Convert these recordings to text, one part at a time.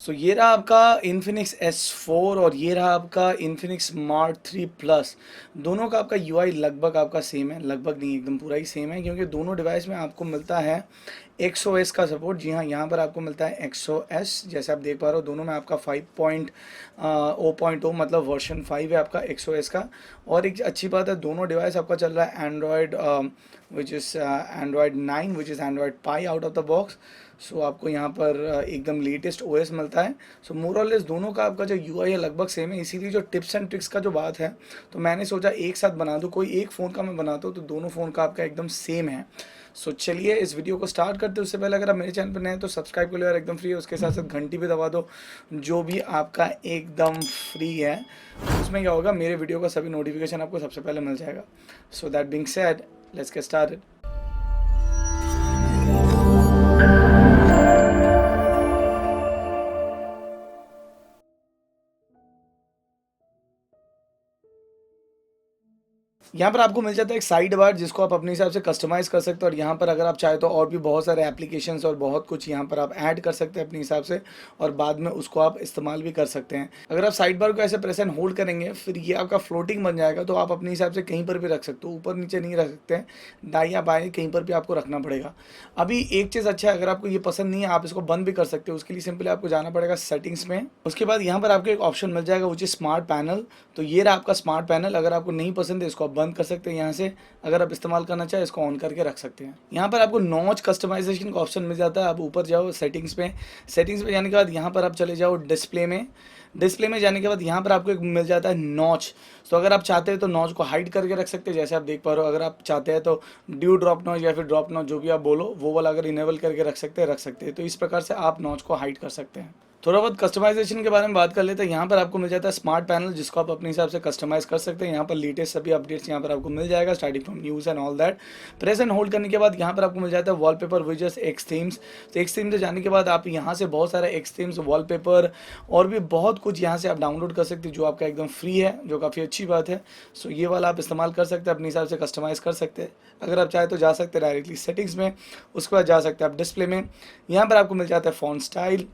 ये रहा आपका Infinix S4 और ये रहा आपका Infinix Smart 3 Plus। दोनों का आपका UI लगभग आपका सेम है, लगभग नहीं एकदम पूरा ही सेम है, क्योंकि दोनों डिवाइस में आपको मिलता है XOS का सपोर्ट। जी हाँ, यहाँ पर आपको मिलता है XOS, जैसे आप देख पा रहे हो दोनों में आपका 5.0 मतलब वर्जन 5 है आपका XOS का। और एक अच्छी बात है, दोनों डिवाइस आपका चल रहा है Android which is Android 9 which is Android pi out of the box. आपको यहाँ पर एकदम लेटेस्ट OS मिलता है। मोर और लेस दोनों का आपका जो UI है लगभग सेम है, इसीलिए जो टिप्स एंड ट्रिक्स का जो बात है, तो मैंने सोचा एक साथ बना दूँ, कोई एक फ़ोन का मैं बनाता हूँ तो दोनों फ़ोन का आपका एकदम सेम है। चलिए इस वीडियो को स्टार्ट करते हैं। उससे पहले अगर आप मेरे चैनल पर नए हैं तो सब्सक्राइब कर लो यार, एकदम फ्री है। उसके साथ साथ घंटी भी दबा दो, जो भी आपका एकदम फ्री है। उसमें क्या होगा, मेरे वीडियो का सभी नोटिफिकेशन आपको सबसे पहले मिल जाएगा। That being said, let's get started. यहाँ पर आपको मिल जाता है एक साइड बार, जिसको आप अपने हिसाब से कस्टमाइज कर सकते हो। और यहाँ पर अगर आप चाहे तो और भी बहुत सारे एप्लीकेशंस और बहुत कुछ यहाँ पर आप ऐड कर सकते हैं अपने हिसाब से, और बाद में उसको आप इस्तेमाल भी कर सकते हैं। अगर आप साइड बार को ऐसे प्रेस एंड होल्ड करेंगे, फिर ये आपका फ्लोटिंग बन जाएगा, तो आप अपने हिसाब से कहीं पर भी रख सकते हो, ऊपर नीचे नहीं रख सकते हैं, दाएं या बाएं कहीं पर भी आपको रखना पड़ेगा। अभी एक चीज़ अच्छा है, अगर आपको ये पसंद नहीं है आप इसको बंद भी कर सकते हो। उसके लिए सिंपली आपको जाना पड़ेगा सेटिंग्स में। उसके बाद यहाँ पर आपको एक ऑप्शन मिल जाएगा विच इज स्मार्ट पैनल। तो ये रहा आपका स्मार्ट पैनल। अगर आपको नहीं पसंद है इसको आप बंद कर सकते हैं यहाँ से। अगर आप इस्तेमाल करना चाहे इसको ऑन करके रख सकते हैं। यहाँ पर आपको नॉच कस्टमाइजेशन का ऑप्शन मिल जाता है। आप ऊपर जाओ सेटिंग्स पे, सेटिंग्स पे जाने के बाद यहाँ पर आप चले जाओ डिस्प्ले में। डिस्प्ले में जाने के बाद यहाँ पर आपको एक मिल जाता है नॉच। अगर आप चाहते हैं तो नॉच को हाइड करके रख सकते हैं, जैसे आप देख पा रहे हो। अगर आप चाहते हैं तो ड्यू ड्रॉप नॉच या फिर ड्रॉप नॉच जो भी आप बोलो, वो वाला अगर इनेबल करके रख सकते हैं तो इस प्रकार से आप नॉच को हाइड कर सकते हैं। थोड़ा बहुत कस्टमाइजेशन के बारे में बात कर लेते हैं। यहाँ पर आपको मिल जाता है स्मार्ट पैनल, जिसको आप अपने हिसाब से कस्टमाइज कर सकते हैं। यहाँ पर लेटेस्ट सभी अपडेट्स यहाँ पर आपको मिल जाएगा, starting from news and all that. Press and hold करने के बाद यहाँ पर आपको मिल जाता है वॉलपेपर विजेट्स, एक्स थीम्स। तो एक्स थीम से जाने के बाद आप यहाँ से बहुत सारे एक्स थीम्स, वॉलपेपर और भी बहुत कुछ यहाँ से आप डाउनलोड कर सकते हैं, जो आपका एकदम फ्री है, जो काफ़ी अच्छी बात है। ये वाला आप इस्तेमाल कर सकते हैं, अपने हिसाब से कस्टमाइज़ कर सकते हैं। अगर आप चाहे तो जा सकते हैं डायरेक्टली सेटिंग्स में, उसके बाद जा सकते हैं आप डिस्प्ले में। यहाँ पर आपको मिल जाता है फ़ॉन्ट स्टाइल।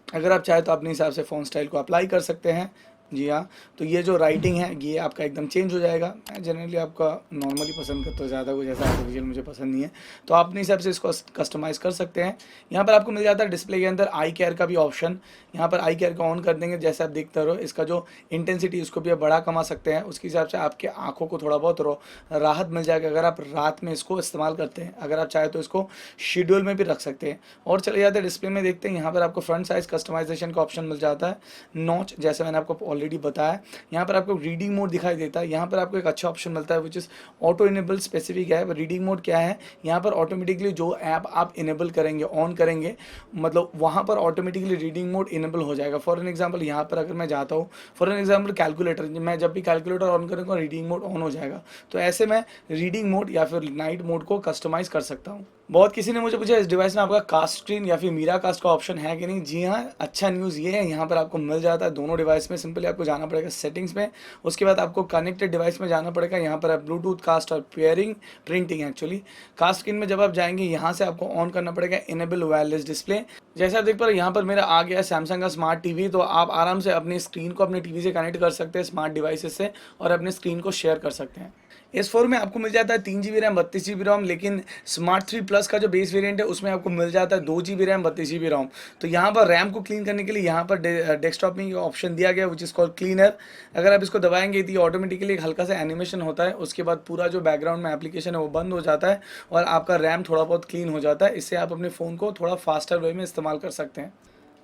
अगर आप चाहे तो अपने हिसाब से फ़ॉन्ट स्टाइल को अप्लाई कर सकते हैं। जी हाँ, तो ये जो राइटिंग है ये आपका एकदम चेंज हो जाएगा। मैं जनरली आपका नॉर्मली पसंद करता हूँ, ज़्यादा कुछ ऐसा आर्टिफिशियल मुझे पसंद नहीं है, तो आप अपने हिसाब से इसको कस्टमाइज़ कर सकते हैं। यहाँ पर आपको मिल जाता है डिस्प्ले के अंदर आई केयर का भी ऑप्शन। यहाँ पर आई केयर को ऑन कर देंगे, जैसे आप देखते रहो, इसका जो इंटेंसिटी उसको भी आप बढ़ा कमा सकते हैं। उसके हिसाब से आपके आँखों को थोड़ा बहुत राहत मिल जाएगा अगर आप रात में इसको इस्तेमाल करते हैं। अगर आप चाहे तो इसको शेड्यूल में भी रख सकते हैं। और चले जाते हैं डिस्प्ले में, देखते हैं यहाँ पर आपको फ्रंट साइज कस्टमाइजेशन का ऑप्शन मिल जाता है। नॉच, जैसे मैंने आपको ऑलरेडी बताया। यहाँ पर आपको रीडिंग मोड दिखाई देता है। यहाँ पर आपको एक अच्छा ऑप्शन मिलता है which is auto enable specific है। रीडिंग मोड क्या है, यहाँ पर ऑटोमेटिकली जो ऐप आप इनेबल करेंगे, ऑन करेंगे, मतलब वहाँ पर ऑटोमेटिकली रीडिंग मोड इनेबल हो जाएगा। फॉर एन एग्जांपल यहाँ पर अगर मैं जाता हूँ, फॉर एन एग्जांपल कैलकुलेटर, मैं जब भी कैलकुलेटर ऑन करूँगा रीडिंग मोड ऑन हो जाएगा। तो ऐसे में रीडिंग मोड या फिर नाइट मोड को कस्टमाइज़ कर सकता हूँ। बहुत किसी ने मुझे पूछा इस डिवाइस में आपका कास्ट स्क्रीन या फिर मीरा कास्ट का ऑप्शन है कि नहीं। जी हाँ, अच्छा न्यूज़ ये है, यहाँ पर आपको मिल जाता है दोनों डिवाइस में। सिंपली आपको जाना पड़ेगा सेटिंग्स में, उसके बाद आपको कनेक्टेड डिवाइस में जाना पड़ेगा। यहाँ पर ब्लूटूथ कास्ट और pairing printing, actually cast screen में जब आप जाएंगे यहाँ से आपको ऑन करना पड़ेगा इनेबल वायरलेस डिस्प्ले। जैसे आप देख पा रहे यहाँ पर मेरा आ गया सैमसंग का स्मार्ट टीवी। तो आप आराम से अपनी स्क्रीन को अपने टीवी से कनेक्ट कर सकते हैं स्मार्ट डिवाइसेस से, और अपनी स्क्रीन को शेयर कर सकते हैं। S4 में आपको मिल जाता है 3 GB रैम 32 GB रोम, लेकिन स्मार्ट 3 प्लस का जो बेस वेरिएंट है उसमें आपको मिल जाता है 2 GB रैम 32 GB रोम। तो यहाँ पर रैम को क्लीन करने के लिए यहाँ पर डेस्कटॉप में ऑप्शन दिया गया विच इज़ कॉल्ड क्लीनर। अगर आप इसको दबाएंगे तो ये ऑटोमेटिकली एक हल्का सा एनिमेशन होता है, उसके बाद पूरा जो बैकग्राउंड में एप्लीकेशन है वो बंद हो जाता है और आपका रैम थोड़ा बहुत क्लीन हो जाता है। इससे आप अपने फ़ोन को थोड़ा फास्टर वे में इस्तेमाल कर सकते हैं।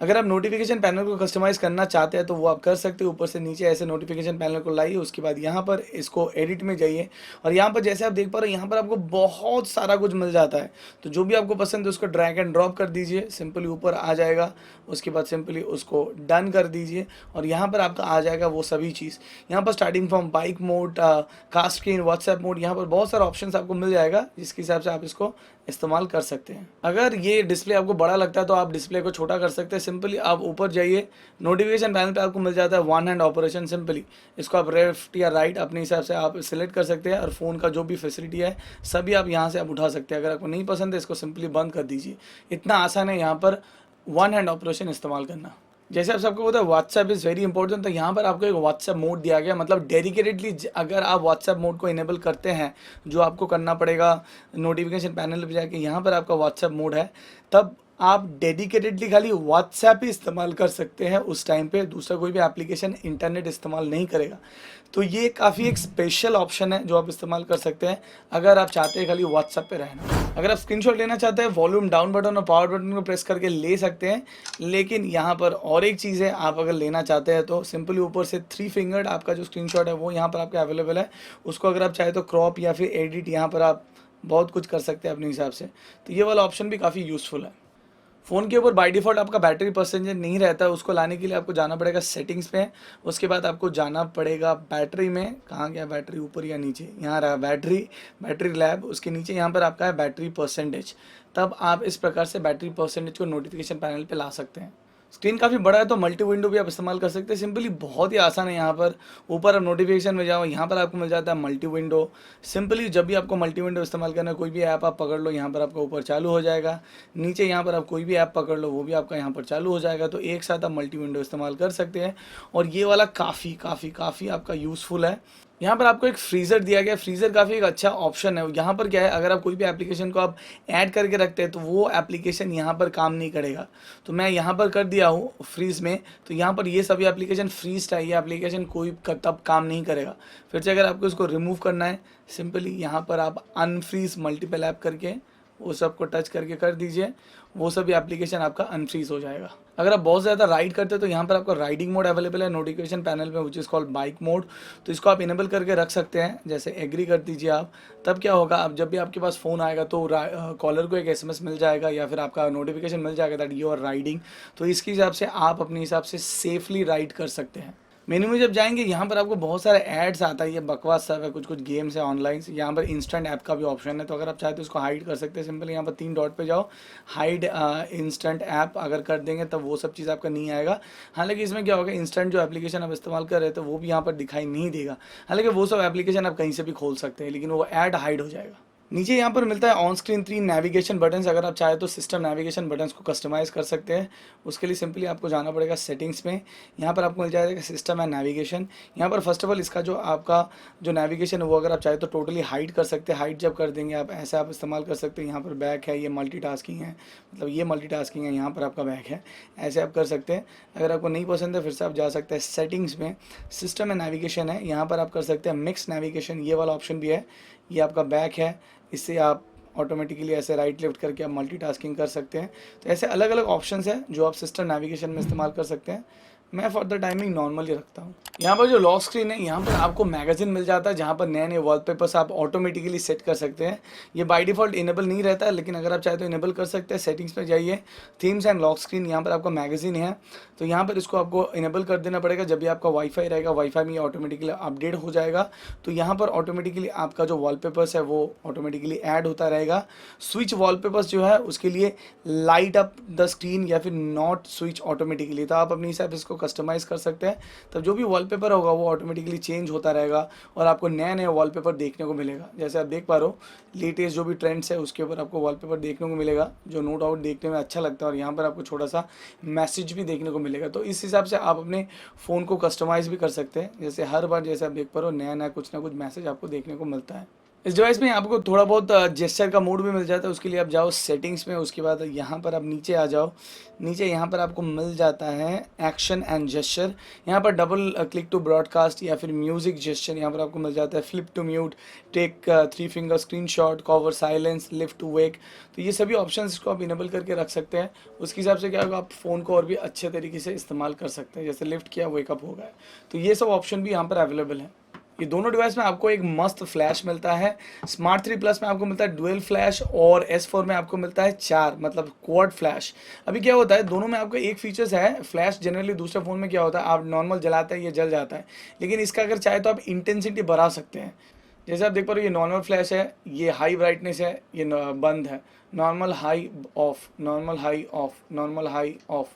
अगर आप नोटिफिकेशन पैनल को कस्टमाइज़ करना चाहते हैं तो वो आप कर सकते हो। ऊपर से नीचे ऐसे नोटिफिकेशन पैनल को लाइए, उसके बाद यहाँ पर इसको एडिट में जाइए, और यहाँ पर जैसे आप देख पा रहे हो यहाँ पर आपको बहुत सारा कुछ मिल जाता है। तो जो भी आपको पसंद है उसको ड्रैग एंड ड्रॉप कर दीजिए, सिंपली ऊपर आ जाएगा। उसके बाद सिंपली उसको डन कर दीजिए और यहाँ पर आपका आ जाएगा वो सभी चीज़। यहाँ पर starting from bike mode, cast screen, WhatsApp mode, यहाँ पर बहुत सारा ऑप्शन आपको मिल जाएगा, जिसके हिसाब से आप इसको इस्तेमाल कर सकते हैं। अगर ये डिस्प्ले आपको बड़ा लगता है तो आप डिस्प्ले को छोटा कर सकते हैं। सिंपली आप ऊपर जाइए, नोटिफिकेशन पैनल पे आपको मिल जाता है वन हैंड ऑपरेशन। सिंपली इसको आप लेफ्ट या राइट अपने हिसाब से आप सिलेक्ट कर सकते हैं, और फ़ोन का जो भी फैसिलिटी है सभी आप यहाँ से आप उठा सकते हैं। अगर आपको नहीं पसंद है इसको सिंपली बंद कर दीजिए। इतना आसान है यहाँ पर वन हैंड ऑपरेशन इस्तेमाल करना। जैसे आप सबको पता है व्हाट्सएप इज़ वेरी इंपॉर्टेंट, तो यहाँ पर आपको एक व्हाट्सएप मोड दिया गया, मतलब डेडिकेटेडली अगर आप व्हाट्सएप मोड को इनेबल करते हैं, जो आपको करना पड़ेगा नोटिफिकेशन पैनल पे जाके, यहाँ पर आपका व्हाट्सएप मोड है, तब आप डेडिकेटेडली खाली व्हाट्सएप ही इस्तेमाल कर सकते हैं उस टाइम पे, दूसरा कोई भी एप्लीकेशन इंटरनेट इस्तेमाल नहीं करेगा। तो ये काफ़ी एक स्पेशल ऑप्शन है जो आप इस्तेमाल कर सकते हैं अगर आप चाहते हैं खाली व्हाट्सएप पे रहना। अगर आप स्क्रीनशॉट लेना चाहते हैं, वॉल्यूम डाउन बटन और पावर बटन को प्रेस करके ले सकते हैं, लेकिन यहाँ पर और एक चीज़ है, आप अगर लेना चाहते हैं तो सिंपली ऊपर से 3 फिंगर्ड आपका जो स्क्रीनशॉट है वो यहाँ पर आपके अवेलेबल है, उसको अगर आप चाहे तो क्रॉप या फिर एडिट यहाँ पर आप बहुत कुछ कर सकते हैं अपने हिसाब से। तो ये वाला ऑप्शन भी काफ़ी यूज़फुल है। फ़ोन के ऊपर बाय डिफ़ॉल्ट आपका बैटरी परसेंटेज नहीं रहता है, उसको लाने के लिए आपको जाना पड़ेगा सेटिंग्स में, उसके बाद आपको जाना पड़ेगा बैटरी में। कहाँ गया बैटरी, ऊपर या नीचे, यहाँ रहा बैटरी, बैटरी लैब, उसके नीचे यहाँ पर आपका है बैटरी परसेंटेज। तब आप इस प्रकार से बैटरी परसेंटेज को नोटिफिकेशन पैनल पे ला सकते हैं। स्क्रीन काफ़ी बड़ा है तो मल्टी विंडो भी आप इस्तेमाल कर सकते हैं, सिंपली बहुत ही आसान है। यहाँ पर ऊपर आप नोटिफिकेशन में जाओ, यहाँ पर आपको मिल जाता है मल्टी विंडो। सिंपली जब भी आपको मल्टी विंडो इस्तेमाल करना है, कोई भी ऐप आप पकड़ लो, यहाँ पर आपका ऊपर चालू हो जाएगा, नीचे यहाँ पर आप कोई भी ऐप पकड़ लो वो भी आपका यहाँ पर चालू हो जाएगा। तो एक साथ आप मल्टी विंडो इस्तेमाल कर सकते हैं, और ये वाला काफ़ी काफ़ी काफ़ी आपका यूज़फुल है। यहाँ पर आपको एक फ्रीज़र दिया गया, फ्रीज़र काफ़ी एक अच्छा ऑप्शन है। यहाँ पर क्या है, अगर आप कोई भी एप्लीकेशन को आप ऐड करके रखते हैं तो वो एप्लीकेशन यहाँ पर काम नहीं करेगा। तो मैं यहाँ पर कर दिया हूँ फ्रीज़ में, तो यहाँ पर ये सभी एप्लीकेशन फ्रीज है, ये एप्लीकेशन कोई तब काम नहीं करेगा। फिर से अगर आपको इसको रिमूव करना है, सिंपली यहाँ पर आप अनफ्रीज़ मल्टीपल ऐप करके वो सबको टच करके कर दीजिए, वो सभी एप्लीकेशन आपका अनफ्रीज हो जाएगा। अगर आप बहुत ज़्यादा राइड करते हैं तो यहाँ पर आपका राइडिंग मोड अवेलेबल है नोटिफिकेशन पैनल में, which is called bike mode. तो इसको आप इनेबल करके रख सकते हैं, जैसे एग्री कर दीजिए आप। तब क्या होगा, अब जब भी आपके पास फ़ोन आएगा तो कॉलर को एक एसएमएस मिल जाएगा या फिर आपका नोटिफिकेशन मिल जाएगा दैट यू आर राइडिंग। तो इसके हिसाब से आप अपने हिसाब से सेफली राइड कर सकते हैं। मेन्यू में जब जाएंगे, यहाँ पर आपको बहुत सारे एड्स आता है, ये बकवास सब है, कुछ कुछ गेम्स है ऑनलाइन। यहाँ पर इंस्टेंट ऐप का भी ऑप्शन है, तो अगर आप चाहे तो इसको हाइड कर सकते हैं। सिंपली यहाँ पर 3 डॉट पे जाओ, हाइड इंस्टेंट ऐप अगर कर देंगे तब वो सब चीज़ आपका नहीं आएगा। हालांकि इसमें क्या होगा, इंस्टेंट जो एप्लीकेशन आप इस्तेमाल कर रहे थे वो भी यहाँ पर दिखाई नहीं देगा। हालांकि वो सब एप्लीकेशन आप कहीं से भी खोल सकते हैं, लेकिन वो ऐड हाइड हो जाएगा। नीचे यहाँ पर मिलता है ऑन स्क्रीन 3 नेविगेशन बटन्स। अगर आप चाहे तो सिस्टम नेविगेशन बटन्स को कस्टमाइज कर सकते हैं। उसके लिए सिंपली आपको जाना पड़ेगा सेटिंग्स में, यहाँ पर आपको मिल जाएगा सिस्टम एंड नेविगेशन। यहाँ पर फर्स्ट ऑफ ऑल इसका जो आपका जो नेविगेशन है वो अगर आप चाहे तो टोटली हाइड कर सकते हैं। हाइड जब कर देंगे आप, ऐसे आप इस्तेमाल कर सकते हैं। यहाँ पर बैक है, ये मल्टीटास्किंग है, मतलब ये मल्टीटास्किंग है, यहाँ पर आपका बैक है, ऐसे आप कर सकते हैं। अगर आपको नहीं पसंद है फिर से आप जा सकते हैं सेटिंग्स में, सिस्टम एंड नेविगेशन है, यहाँ पर आप कर सकते हैं मिक्स नेविगेशन, ये वाला ऑप्शन भी है। ये आपका बैक है, इससे आप ऑटोमेटिकली ऐसे राइट लेफ्ट करके आप मल्टीटास्किंग कर सकते हैं। तो ऐसे अलग अलग ऑप्शंस हैं जो आप सिस्टम नेविगेशन में इस्तेमाल कर सकते हैं। मैं फॉर द टाइमिंग नॉर्मली रखता हूँ। यहाँ पर जो लॉक स्क्रीन है, यहाँ पर आपको मैगजीन मिल जाता है जहाँ पर नए नए वॉलपेपर्स आप ऑटोमेटिकली सेट कर सकते हैं। ये बाय डिफ़ॉल्ट इनेबल नहीं रहता है, लेकिन अगर आप चाहे तो इनेबल कर सकते हैं। सेटिंग्स में जाइए, थीम्स एंड लॉक स्क्रीन, यहाँ पर आपका मैगजीन है, तो यहाँ पर इसको आपको इनेबल कर देना पड़ेगा। जब भी आपका वाईफाई रहेगा, वाईफाई में ऑटोमेटिकली अपडेट हो जाएगा, तो यहाँ पर ऑटोमेटिकली आपका जो वॉलपेपर्स है वो ऑटोमेटिकली ऐड होता रहेगा। स्विच वॉलपेपर्स जो है उसके लिए लाइट अप द स्क्रीन या फिर नॉट स्विच ऑटोमेटिकली, तो आप अपने हिसाब से इसको कस्टमाइज़ कर सकते हैं। तब जो भी वॉलपेपर होगा वो ऑटोमेटिकली चेंज होता रहेगा और आपको नए नए वॉलपेपर देखने को मिलेगा। जैसे आप देख पा रहे हो, लेटेस्ट जो भी ट्रेंड्स है उसके ऊपर आपको वॉलपेपर देखने को मिलेगा, जो नो डाउट देखने में अच्छा लगता है, और यहाँ पर आपको छोटा सा मैसेज भी देखने को मिलेगा। तो इस हिसाब से आप अपने फ़ोन को कस्टमाइज़ भी कर सकते हैं। जैसे हर बार जैसे आप देख पा रहे हो, नया नया कुछ ना कुछ मैसेज आपको देखने को मिलता है। इस डिवाइस में आपको थोड़ा बहुत जेस्चर का मोड भी मिल जाता है। उसके लिए आप जाओ सेटिंग्स में, उसके बाद यहाँ पर आप नीचे आ जाओ। नीचे यहाँ पर आपको मिल जाता है एक्शन एंड जेस्चर। यहाँ पर डबल क्लिक टू ब्रॉडकास्ट या फिर म्यूजिक जेस्चर यहाँ पर आपको मिल जाता है। Flip to mute, take 3 finger screenshot, cover silence, lift to wake. तो ये सभी ऑप्शंस इसको आप इनेबल करके रख सकते हैं। उसके हिसाब से क्या होगा, आप फ़ोन को और भी अच्छे तरीके से इस्तेमाल कर सकते हैं। जैसे लिफ्ट किया, वेकअप हो गया। तो ये सब ऑप्शन भी यहाँ पर अवेलेबल है। ये दोनों डिवाइस में आपको एक मस्त फ्लैश मिलता है। स्मार्ट 3 प्लस में आपको मिलता है डुअल फ्लैश, और S4 में आपको मिलता है 4, मतलब क्वाड फ्लैश। अभी क्या होता है, दोनों में आपको एक फीचर्स है, फ्लैश जनरली दूसरे फ़ोन में क्या होता है, आप नॉर्मल जलाते हैं ये जल जाता है, लेकिन इसका अगर चाहे तो आप इंटेंसिटी बढ़ा सकते हैं। जैसे आप देख पा रहे हो, ये नॉर्मल फ्लैश है, ये हाई ब्राइटनेस है, ये बंद है, normal high of, normal high of, normal high of.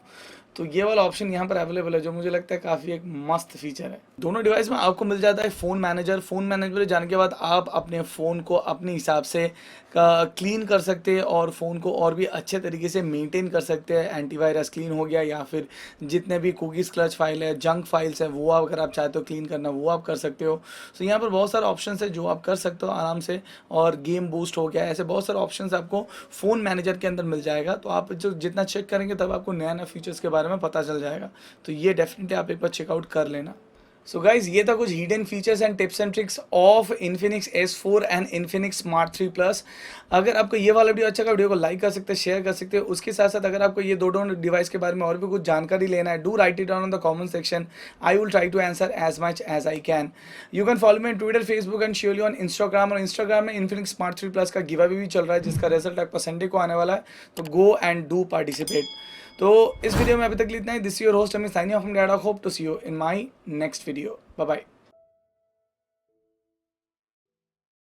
तो ये वाला ऑप्शन यहाँ पर अवेलेबल है, जो मुझे लगता है काफ़ी एक मस्त फीचर है। दोनों डिवाइस में आपको मिल जाता है फ़ोन मैनेजर। फ़ोन मैनेजर जाने के बाद आप अपने फ़ोन को अपने हिसाब से क्लीन कर सकते हैं और फ़ोन को और भी अच्छे तरीके से मेंटेन कर सकते हैं। एंटीवायरस क्लीन हो गया, या फिर जितने भी कुकीज़ क्लच फाइल है, जंक फाइल्स है, वो अगर आप चाहते हो क्लीन करना, वो आप कर सकते हो। तो यहाँ पर बहुत सारे ऑप्शन है जो आप कर सकते हो आराम से। और गेम बूस्ट हो गया, ऐसे बहुत सारे ऑप्शन आपको फ़ोन मैनेजर के अंदर मिल जाएगा। तो आप जो जितना चेक करेंगे तब आपको नया नया फीचर्स के बारे में पता चल जाएगा। तो ये डेफिनेटली आप एक बार चेकआउट कर लेना। सो गाइज, ये था कुछ hidden features and tips and tricks of Infinix S4 and Infinix smart 3 plus. अगर आपको ये वाला वीडियो अच्छा लगा, वीडियो को लाइक कर सकते हैं, शेयर कर सकते हैं। उसके साथ साथ अगर आपको ये दोनों डिवाइस के बारे में और भी कुछ जानकारी लेना है, do write it down in the comment section. I will try to answer as much as I can. You can follow me on Twitter, Facebook and surely on Instagram. और इंस्टाग्राम में इन्फिनिक्स स्मार्ट 3 प्लस का give away भी चल रहा है, जिसका result आपको Sunday को आने वाला है। तो गो एंड डू पार्टिसिपेट। तो इस वीडियो में अभी तक इतना ही। This your host Amit signing off from data. Hope to see you in my next video. Bye bye.